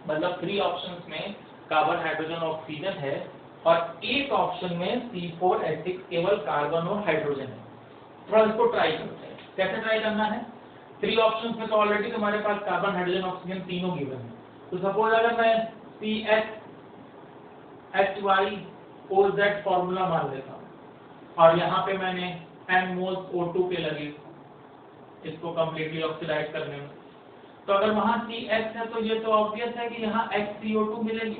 मतलब 3 ऑप्शंस में कार्बन, हाइड्रोजन, ऑक्सीजन है, और एक ऑप्शन में C4H6 केवल कार्बन और हाइड्रोजन है। थोड़ा इसको ट्राई करते हैं, कैसे ट्राई करना है। 3 ऑप्शंस में तो ऑलरेडी तुम्हारे पास कार्बन, हाइड्रोजन, ऑक्सीजन तीनों गिवन है। तो सपोज अगर मैं CHHYOZ फॉर्मूला मान लेता हूँ और यहाँ पे मैंने n मोल्स O2 के लगे इसको कम्प्लीटली ऑक्सीडाइज करने में, तो अगर वहाँ CH है तो ये तो ऑब्वियस है कि यहाँ HCO2 मिलेगी,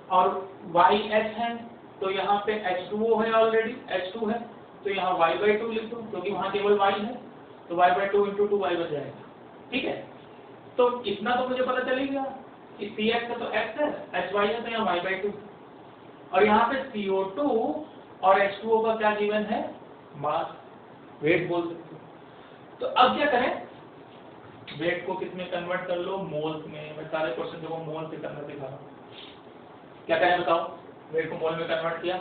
और YH है तो यहाँ पे H2O है, ऑलरेडी H2 है तो यहाँ Y/2 लिख दो क्योंकि वहाँ केवल Y है, तो Y/2 × 2Y बच जाएगा। ठीक है, तो इतना तो मुझे पता चल ही गया कि CH है तो X है, HY है तो यहाँ Y/2, और यहाँ पे CO2 और H2O का क्या गिवन है, मास। वेट बोल सकते हो। तो अब क्या करें, वेट को किस में कन्वर्ट कर लो, मोल्स में। मैं सारे क्वेश्चन को मोल से करना सिखा रहा हूँ। क्या करें बताओ, वेट को मोल में कन्वर्ट किया,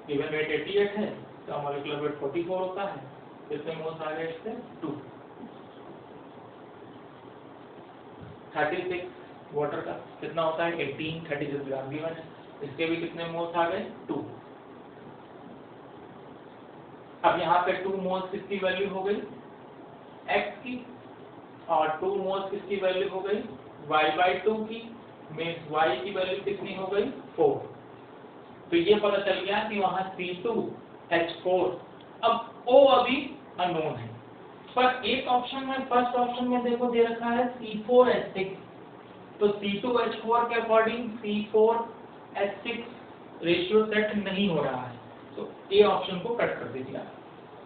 गिवन वेट 88 है तो मॉलिक्यूलर वेट 44 होता है, कितने मोल्स आ गए इससे 2। 36 वाटर का कितना होता है 18, 36 ग्राम गिवन है, इसके भी कितने मोल्स आ गए 2। अब यहाँ पे 2 मोल्स किसकी वैल्यू हो गई x की, और 2 मोल्स किसकी वैल्यू हो गई y/2 की, मीन्स y की वैल्यू कितनी हो गई 4। तो ये पता चल गया कि वहां C2H4। अब O अभी अननोन है, पर एक ऑप्शन में, फर्स्ट ऑप्शन में देखो दे रखा है C4H6, तो C2H4 के अकॉर्डिंग C4H6 रेशियो सेट नहीं हो रहा है, तो ए ऑप्शन को कट कर दीजिए।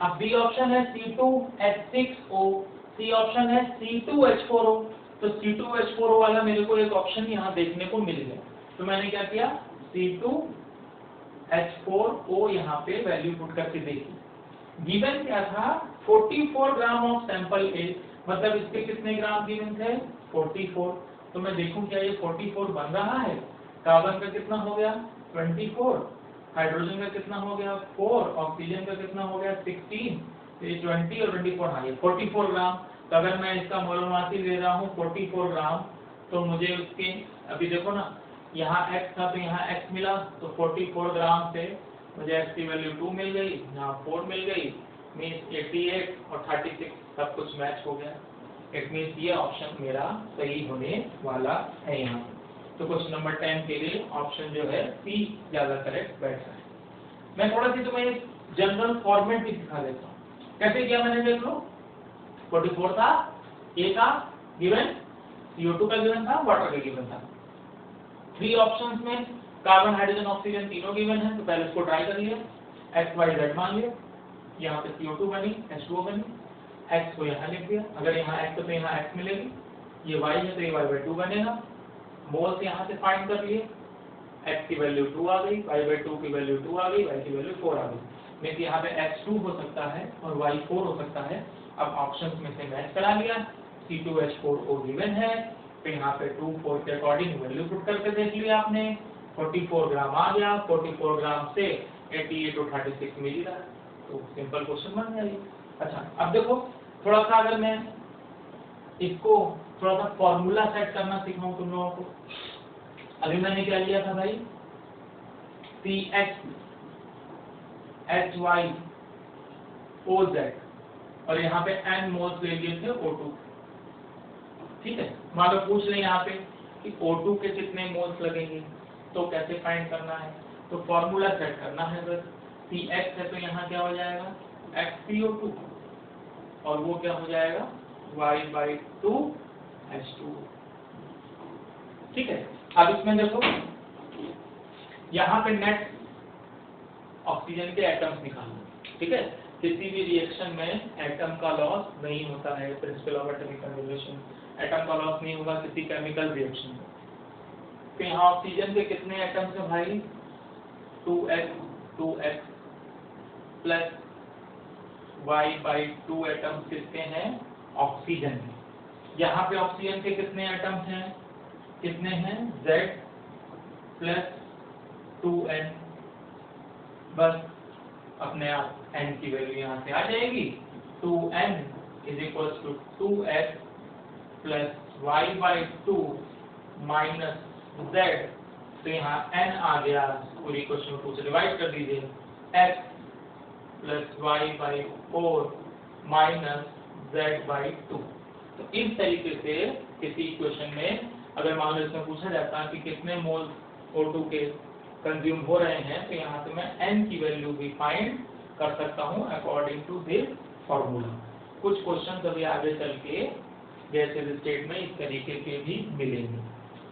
अब बी ऑप्शन है C2H6O, सी ऑप्शन है C2H4O, तो C2H4O वाला मेरे को एक ऑप्शन यहाँ देखने को मिल गया, तो मैंने क्या किया C2H4O यहाँ पे वैल्यू पुट करके देखी। गिवन क्या था 44 ग्राम ऑफ सैंपल ए, मतलब इसके कितने ग्राम गिवन थे 44, तो मैं देखूं क्या ये 44 बन रहा है। कार्बन का कितना हो गया 24, हाइड्रोजन का कितना हो गया 4, ऑक्सीजन का कितना हो गया 16, तो ये 20 और 24 हाँ ये 44 ग्राम। तो अगर मैं इसका मोलर ले रहा हूँ 44 ग्राम, तो मुझे उसके अभी देखो ना यहाँ x था तो यहाँ x मिला, तो 44 ग्राम से मुझे x की वैल्यू 2 मिल गई, यहाँ 4 मिल गई, मीन्स 88 और 36 सब कुछ मैच हो गया। इट मीन्स ये ऑप्शन मेरा सही होने वाला है यहाँ। तो क्वेश्चन नंबर 10 के लिए ऑप्शन जो है सी ज्यादा करेक्ट बैठ रहा है। मैं थोड़ा सी तुम्हें जनरल फॉर्मेट भी सिखा देता हूँ, कैसे किया मैंने देख लो। 44 था, ए का गिवन, CO2 का गिवन था, वाटर का गिवन था। 3 ऑप्शंस में कार्बन हाइड्रोजन ऑक्सीजन तीनों गिवन है, तो पहले इसको ट्राई कर लिया, x y z मान लिया, यहाँ पे CO2 बनी, H2O बनी, x को यहाँ लिख दिया, अगर यहाँ x तो यहाँ x मिलेगी, ये y है तो ये y/2 बनेगा। मोल्स यहाँ से फाइंड कर लिए, x की वैल्यू 2 आ गई, y/2 की वैल्यू 2 आ गई, y की वैल्यू 4 आ गई, मीन्स यहाँ पे x 2 हो सकता है और y 4 हो सकता है। अब ऑप्शंस में से मैच करा लिया, C2H4O गिवन है, तो यहाँ पे 2 4 के अकॉर्डिंग वैल्यू पुट करके देख लिया आपने, 44 ग्राम आ गया, 44 ग्राम से 88 और 36 मिल रहा है, तो सिंपल क्वेश्चन बन गया ये। अच्छा अब देखो थोड़ा सा अगर मैं इसको थोड़ा सा फॉर्मूला सेट करना सिखाऊं तुम लोगों को। अभी मैंने क्या लिया था भाई CH HY OZ और यहाँ पे N मोल्स ले लिए थे O2, ठीक है। मान लो पूछ रहे यहाँ पे कि O2 के कितने मोल्स लगेंगे, तो कैसे फाइंड करना है, तो फॉर्मूला सेट करना है। बस CH है तो यहाँ क्या हो जाएगा XCO2 और वो क्या हो जाएगा Y/2 H2O, ठीक है। अब इसमें देखो यहाँ पे नेट ऑक्सीजन के एटम्स निकालना, ठीक है। किसी भी रिएक्शन में एटम का लॉस नहीं होता है, principle of atomic conservation, atom का लॉस नहीं होगा किसी केमिकल रिएक्शन में। तो यहाँ ऑक्सीजन के कितने एटम्स हैं भाई 2x प्लस y/2 एटम्स कितने हैं ऑक्सीजन में। यहाँ पे ऑक्सीजन के कितने एटम्स हैं, कितने हैं Z प्लस 2N, बस अपने आप N की वैल्यू यहाँ से आ जाएगी, 2N = 2x plus y/2 minus Z, तो यहाँ N आ गया, पूरी क्वेश्चन को डिवाइड कर दीजिए, x plus y/4 minus Z/2। तो इस तरीके से किसी इक्वेशन में अगर मान लो इसमें पूछा जाता है कि कितने मोल O2 के कंज्यूम हो रहे हैं, तो यहाँ से मैं N की वैल्यू भी फाइंड कर सकता हूँ अकॉर्डिंग टू दिस फॉर्मूला। कुछ क्वेश्चन अभी आगे चल के जैसे स्टेट में इस तरीके के भी मिलेंगे,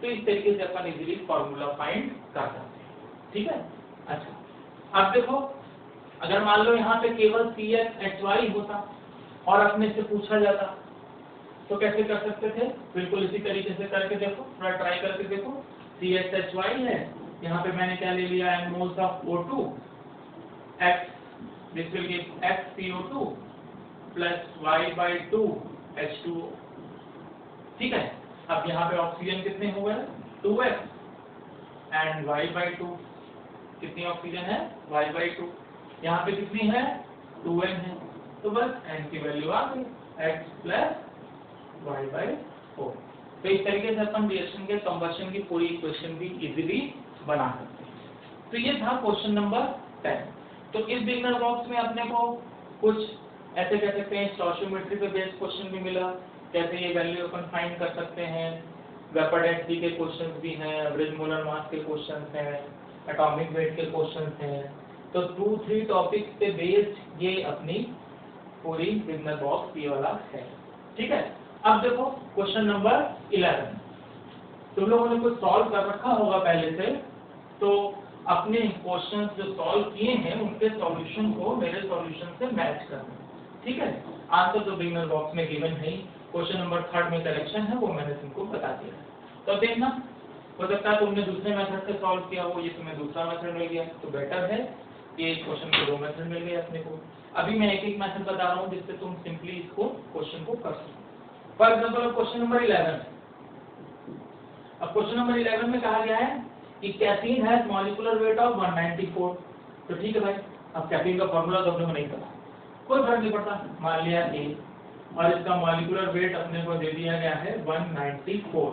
तो इस तरीके से अपन इजीली फॉर्मूला फाइंड कर सकते हैं, ठीक है। अच्छा अब देखो अगर मान लो यहाँ पे केवल CHHY होता और अपने से पूछा जाता तो कैसे कर सकते थे, बिल्कुल इसी तरीके से करके देखो, थोड़ा ट्राई करके देखो। CHHY है, यहाँ पे मैंने क्या ले लिया N moles of O2, X this will give XCO2 plus y/2 H2O। ठीक है, अब यहाँ पे ऑक्सीजन कितने हो गए 2x एंड y/2 कितनी ऑक्सीजन है y/2, यहाँ पे कितनी है 2n है, तो बस n की वैल्यू आ गई x प्लस y/4। तो इस तरीके से अपन रिएक्शन के कंबशन की पूरी इक्वेशन भी इजीली बना सकते हैं। तो ये था क्वेश्चन नंबर 10। तो इस बिगनर बॉक्स में अपने को कुछ ऐसे कह सकते हैं स्टोइचियोमेट्री पे बेस्ड क्वेश्चन भी मिला, कैसे ये वैल्यू अपन फाइंड कर सकते हैं, वेपर डेंसिटी के क्वेश्चंस भी हैं, एवरेज मोलर मास के क्वेश्चंस हैं, एटॉमिक वेट के क्वेश्चंस हैं। तो 2-3 टॉपिक्स पे बेस्ड ये अपनी पूरी बिगनर बॉक्स ये वाला है। ठीक है, अब देखो क्वेश्चन नंबर 11। तुम लोगों ने कुछ सॉल्व कर रखा होगा पहले से, तो अपने क्वेश्चंस जो सॉल्व किए हैं उनके सॉल्यूशन को मेरे सॉल्यूशन से मैच करना। ठीक है, आंसर तो बिगनर बॉक्स में गिवन है। क्वेश्चन नंबर 3 में करेक्शन है, वो मैंने तुमको बता दिया। तो देखना, हो सकता है तुमने दूसरे मेथड से सॉल्व किया हो, ये तुम्हें दूसरा मेथड मिल गया, तो बेटर है कि क्वेश्चन के 2 मेथड मिल गए अपने को। अभी मैं एक एक मेथड बता रहा हूँ जिससे तुम सिंपली इसको क्वेश्चन को कर सको। For example question number 11। अब क्वेश्चन नंबर 11 में कहा गया है कि caffeine has molecular weight of 194। तो ठीक है भाई, अब कैफीन का फार्मूला तो अपने को नहीं पता, कोई फर्क नहीं पड़ता, मान लिया A, और इसका मॉलिक्यूलर वेट अपने को दे दिया गया है 194।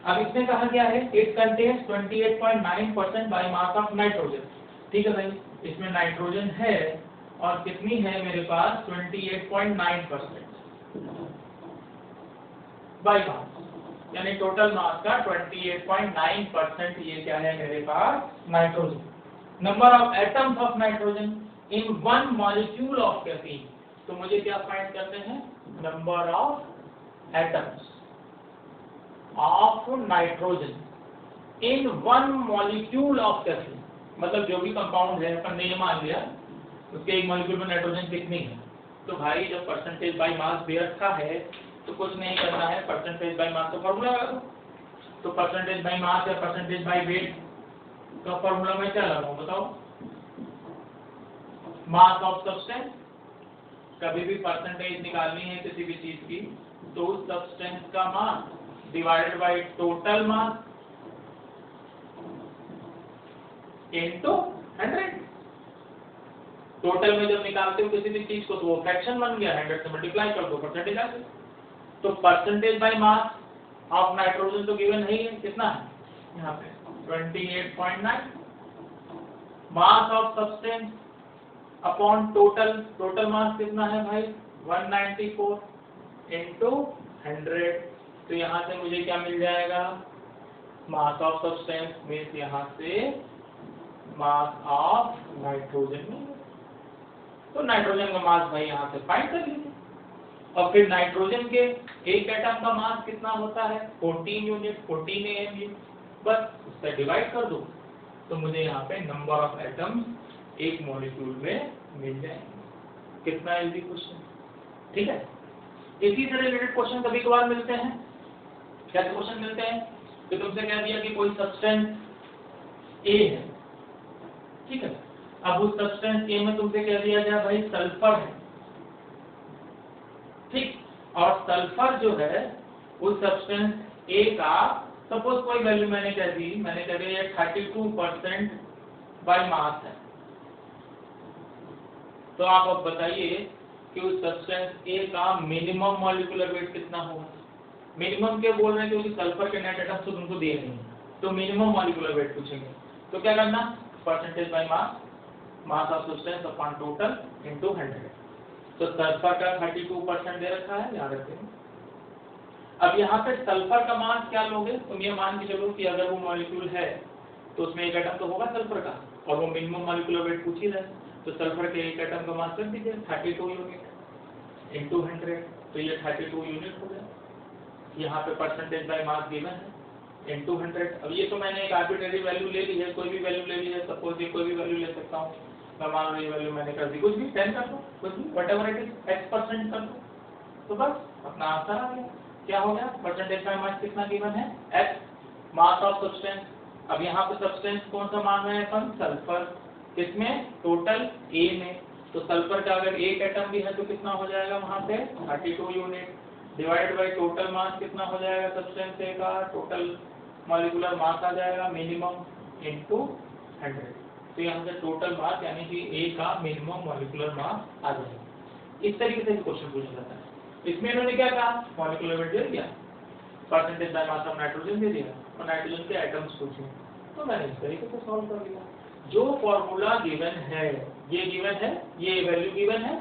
अब इसमें कहा गया है it contains 28.9% bye mass of nitrogen. ठीक है भाई, इसमें नाइट्रोजन है और कितनी है मेरे पास 28.9% बाय मास, यानी टोटल मास का 28.9% ये क्या है मेरे पास nitrogen. Number of atoms of nitrogen in one molecule of caffeine. तो मुझे क्या फाइंड करते हैं, number of atoms of nitrogen in one molecule of caffeine. मतलब जो भी कंपाउंड है अपन ने ये मान लिया उसके एक मॉलिक्यूल में नाइट्रोजन कितनी है। तो भाई जब परसेंटेज बाय मास दे रखा है तो कुछ नहीं करना है, परसेंटेज बाय मास का फॉर्मूला लगा दो। तो परसेंटेज बाय मास या परसेंटेज बाय वेट का फॉर्मूला मैं क्या लगाऊं बताओ, मास ऑफ सब्सटेंस। कभी भी परसेंटेज निकालनी है किसी भी चीज की तो उस सब्सटेंस का mass divided by total mass into 100। Total में जब निकालते हो किसी भी चीज को तो वो फ्रैक्शन बन गया, 100 से मल्टीप्लाई कर दो परसेंटेज आ गया। तो percentage by mass of nitrogen तो गिवन है ही है, कितना है यहाँ पे 28.9। Mass of substance upon total, total mass कितना है भाई 194 इनटू 100। तो यहाँ से मुझे क्या मिल जाएगा, मास ऑफ सब्सटेंस मीन्स यहाँ से मास ऑफ नाइट्रोजन। तो नाइट्रोजन का मास भाई यहाँ से फाइंड कर लीजिए। और फिर नाइट्रोजन के एक एटम का मास कितना होता है 14 यूनिट, 14 AMU। बस उससे डिवाइड कर दो तो मुझे यहाँ पे नंबर ऑफ एटम्स एक मॉलिक्यूल में मिल जाएंगे। कितना इजी क्वेश्चन, ठीक है। इसी से रिलेटेड क्वेश्चन कभी कभार मिलते हैं। कैसे क्वेश्चन मिलते हैं कि तुमसे कह दिया कि कोई सब्सटेंस A है, ठीक है। अब उस सब्सटेंस A में तुमसे कह दिया गया भाई सल्फर है, ठीक। और सल्फर जो है उस सब्सटेंस A का सपोज कोई वैल्यू मैंने कह दी, मैंने कह दिया 32% बाय मास है। तो आप अब बताइए कि उस सब्सटेंस A का मिनिमम मॉलिक्यूलर वेट कितना होगा। मिनिमम क्या बोल रहे हैं क्योंकि सल्फर के नेट एटम्स तो तुमको दिए नहीं, तो मिनिमम मॉलिक्यूलर वेट पूछेंगे। तो क्या करना, percentage by mass, mass of substance upon total into 100। तो सल्फर का 32% दे रखा है, याद रखें। अब यहाँ पे सल्फर का मास क्या लोगे, तुम ये मान के चलो कि अगर वो मॉलिक्यूल है तो उसमें एक एटम तो होगा सल्फर का, और वो मिनिमम मॉलिक्यूलर वेट पूछ ही रहे, तो सल्फर के एक एटम का मास कर दीजिए 32 यूनिट इनटू 100। तो ये 32 यूनिट हो गया। यहाँ पे परसेंटेज बाय मास गिवन है इनटू 100। अब ये तो मैंने एक आर्बिट्रेरी वैल्यू ले ली है, कोई भी वैल्यू ले ली है, सपोज ये कोई भी वैल्यू ले सकता हूँ मैं, मान लो ये वैल्यू मैंने कर दी, कुछ भी 10 कर दो, कुछ भी व्हाटएवर इट इज, x% कर दो, तो बस अपना आंसर आ गया। क्या हो गया, परसेंटेज बाय मास कितना गिवन है x, मास ऑफ सब्सटेंस। अब यहाँ पे सब्सटेंस कौन सा मान रहे हैं अपन, सल्फर, किसमें, टोटल A में। तो सल्फर का अगर एक एटम भी है तो कितना हो जाएगा वहां पे 32 unit, divided by total mass कितना हो जाएगा सब्सटेंस ए का, टोटल मॉलिक्यूलर मास आ जाएगा मिनिमम इनटू 100। तो यहाँ से टोटल मास यानी कि ए का मिनिमम मॉलिक्यूलर मास आ जाएगा। इस तरीके से क्वेश्चन पूछा जाता है। इसमें इन्होंने क्या कहा, मॉलिक्यूलर वेट दे दिया, percentage by mass of nitrogen दे दिया और नाइट्रोजन के एटम्स पूछे, तो मैंने इस तरीके से सॉल्व कर लिया। जो फॉर्मूला गिवन है, ये गिवन है, ये वैल्यू गिवन है,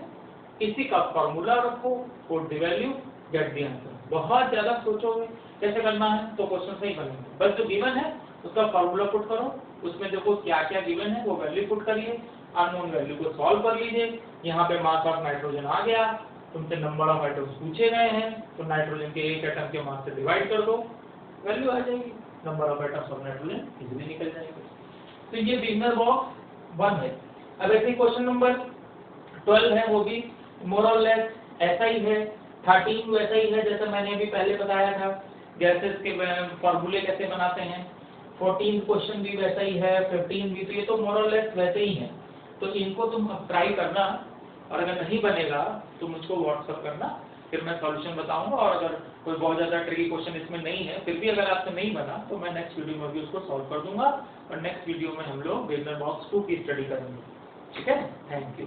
इसी का फॉर्मूला रखो, put the value, get the answer. बहुत ज्यादा सोचोगे कैसे करना है तो क्वेश्चन सही बनेंगे। बस जो गिवन है उसका फॉर्मूला पुट करो, उसमें देखो क्या क्या गिवन है वो वैल्यू पुट करिए, अननोन वैल्यू को सॉल्व कर लीजिए। यहाँ पे मास ऑफ नाइट्रोजन आ गया, तुमसे नंबर ऑफ एटम्स पूछे गए हैं, तो नाइट्रोजन के एक एटम के मास से डिवाइड कर दो, वैल्यू आ जाएगी, number of atoms of nitrogen easily निकल जाएंगे। तो ये बिगनर बॉक्स 1 है। अब ऐसे क्वेश्चन नंबर 12 है, वो भी मोर और लेस ऐसा ही है। 13 वैसा ही है जैसा मैंने अभी पहले बताया था, गैसेस के फॉर्मूले कैसे बनाते हैं। 14 क्वेश्चन भी वैसा ही है, 15 भी, तो ये तो मोर और लेस वैसे ही है। तो इनको तुम अब ट्राई करना, और अगर नहीं बनेगा तो मुझको व्हाट्सएप करना, फिर मैं सॉल्यूशन बताऊंगा। और अगर कोई बहुत ज्यादा ट्रिकी क्वेश्चन इसमें नहीं है, फिर भी अगर आपसे नहीं बना तो मैं नेक्स्ट वीडियो में भी उसको सॉल्व कर दूंगा, और नेक्स्ट वीडियो में हम लोग बिगनर बॉक्स 2 की स्टडी करेंगे। ठीक है, थैंक यू।